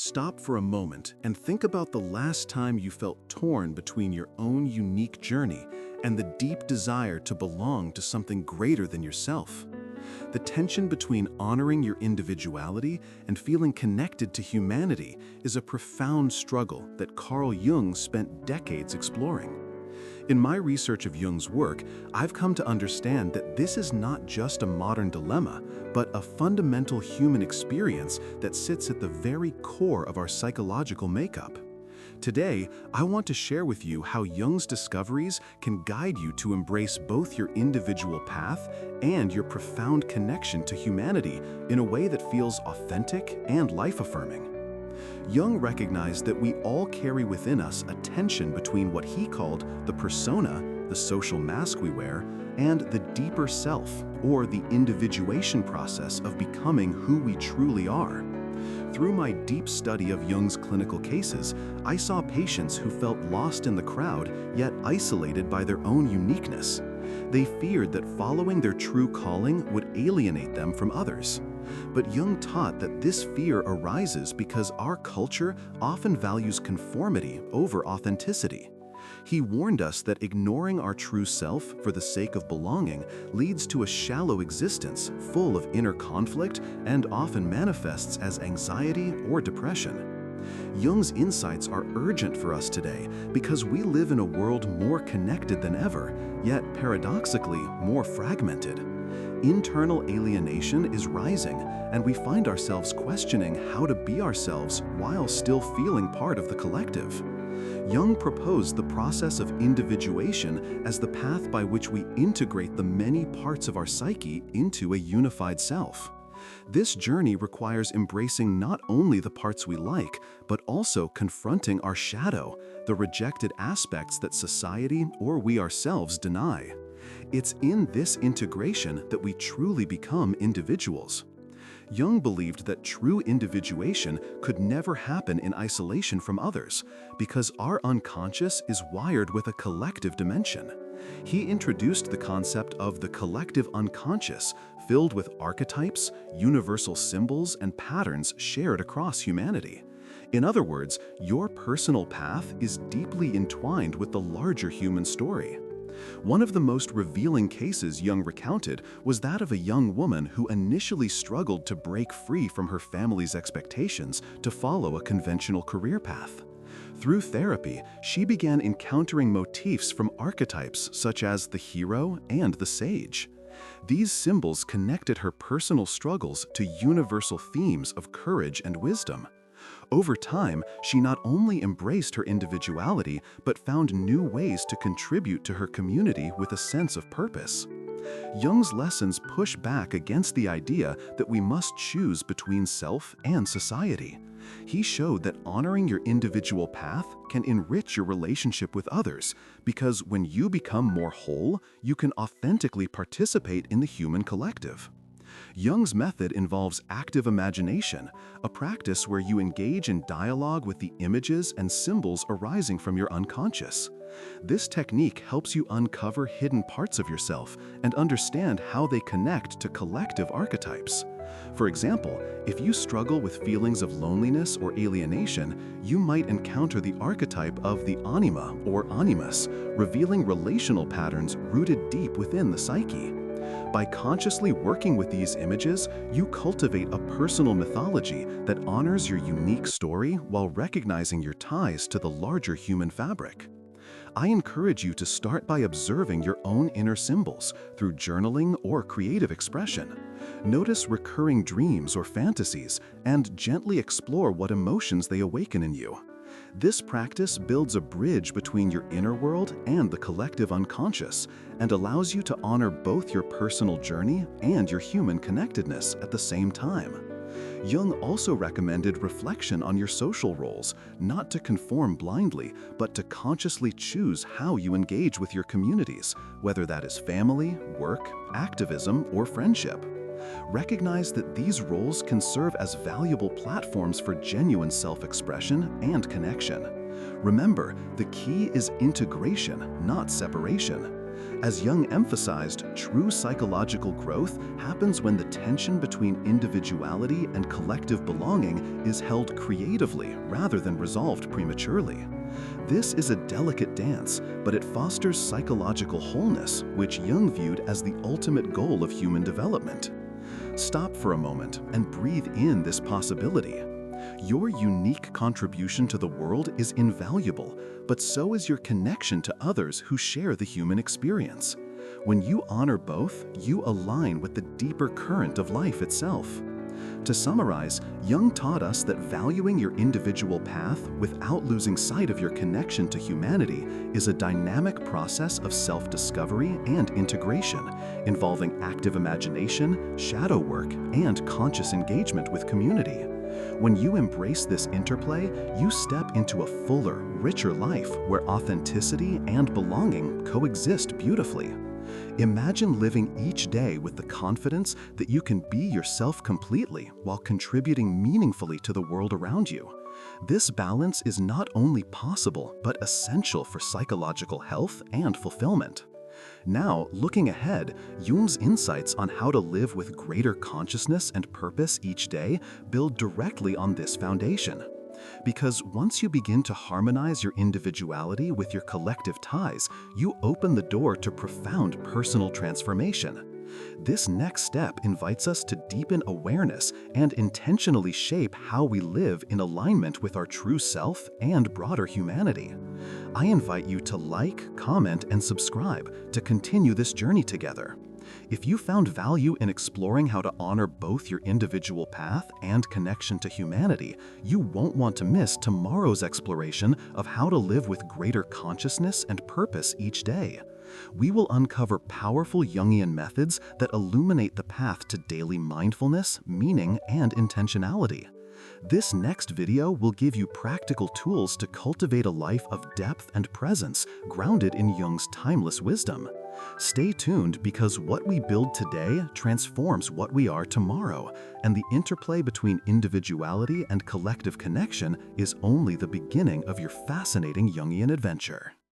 Stop for a moment and think about the last time you felt torn between your own unique journey and the deep desire to belong to something greater than yourself. The tension between honoring your individuality and feeling connected to humanity is a profound struggle that Carl Jung spent decades exploring. In my research of Jung's work, I've come to understand that this is not just a modern dilemma, but a fundamental human experience that sits at the very core of our psychological makeup. Today, I want to share with you how Jung's discoveries can guide you to embrace both your individual path and your profound connection to humanity in a way that feels authentic and life-affirming. Jung recognized that we all carry within us a tension between what he called the persona, the social mask we wear, and the deeper self, or the individuation process of becoming who we truly are. Through my deep study of Jung's clinical cases, I saw patients who felt lost in the crowd, yet isolated by their own uniqueness. They feared that following their true calling would alienate them from others. But Jung taught that this fear arises because our culture often values conformity over authenticity. He warned us that ignoring our true self for the sake of belonging leads to a shallow existence full of inner conflict and often manifests as anxiety or depression. Jung's insights are urgent for us today because we live in a world more connected than ever, yet paradoxically more fragmented. Internal alienation is rising, and we find ourselves questioning how to be ourselves while still feeling part of the collective. Jung proposed the process of individuation as the path by which we integrate the many parts of our psyche into a unified self. This journey requires embracing not only the parts we like, but also confronting our shadow, the rejected aspects that society or we ourselves deny. It's in this integration that we truly become individuals. Jung believed that true individuation could never happen in isolation from others, because our unconscious is wired with a collective dimension. He introduced the concept of the collective unconscious, filled with archetypes, universal symbols, and patterns shared across humanity. In other words, your personal path is deeply entwined with the larger human story. One of the most revealing cases Jung recounted was that of a young woman who initially struggled to break free from her family's expectations to follow a conventional career path. Through therapy, she began encountering motifs from archetypes such as the hero and the sage. These symbols connected her personal struggles to universal themes of courage and wisdom. Over time, she not only embraced her individuality, but found new ways to contribute to her community with a sense of purpose. Jung's lessons push back against the idea that we must choose between self and society. He showed that honoring your individual path can enrich your relationship with others, because when you become more whole, you can authentically participate in the human collective. Jung's method involves active imagination, a practice where you engage in dialogue with the images and symbols arising from your unconscious. This technique helps you uncover hidden parts of yourself and understand how they connect to collective archetypes. For example, if you struggle with feelings of loneliness or alienation, you might encounter the archetype of the anima or animus, revealing relational patterns rooted deep within the psyche. By consciously working with these images, you cultivate a personal mythology that honors your unique story while recognizing your ties to the larger human fabric. I encourage you to start by observing your own inner symbols through journaling or creative expression. Notice recurring dreams or fantasies and gently explore what emotions they awaken in you. This practice builds a bridge between your inner world and the collective unconscious and allows you to honor both your personal journey and your human connectedness at the same time. Jung also recommended reflection on your social roles, not to conform blindly, but to consciously choose how you engage with your communities, whether that is family, work, activism, or friendship. Recognize that these roles can serve as valuable platforms for genuine self-expression and connection. Remember, the key is integration, not separation. As Jung emphasized, true psychological growth happens when the tension between individuality and collective belonging is held creatively rather than resolved prematurely. This is a delicate dance, but it fosters psychological wholeness, which Jung viewed as the ultimate goal of human development. Stop for a moment and breathe in this possibility. Your unique contribution to the world is invaluable, but so is your connection to others who share the human experience. When you honor both, you align with the deeper current of life itself. To summarize, Jung taught us that valuing your individual path without losing sight of your connection to humanity is a dynamic process of self-discovery and integration, involving active imagination, shadow work, and conscious engagement with community. When you embrace this interplay, you step into a fuller, richer life where authenticity and belonging coexist beautifully. Imagine living each day with the confidence that you can be yourself completely while contributing meaningfully to the world around you. This balance is not only possible, but essential for psychological health and fulfillment. Now, looking ahead, Jung's insights on how to live with greater consciousness and purpose each day build directly on this foundation. Because once you begin to harmonize your individuality with your collective ties, you open the door to profound personal transformation. This next step invites us to deepen awareness and intentionally shape how we live in alignment with our true self and broader humanity. I invite you to like, comment, and subscribe to continue this journey together. If you found value in exploring how to honor both your individual path and connection to humanity, you won't want to miss tomorrow's exploration of how to live with greater consciousness and purpose each day. We will uncover powerful Jungian methods that illuminate the path to daily mindfulness, meaning, and intentionality. This next video will give you practical tools to cultivate a life of depth and presence grounded in Jung's timeless wisdom. Stay tuned because what we build today transforms what we are tomorrow, and the interplay between individuality and collective connection is only the beginning of your fascinating Jungian adventure.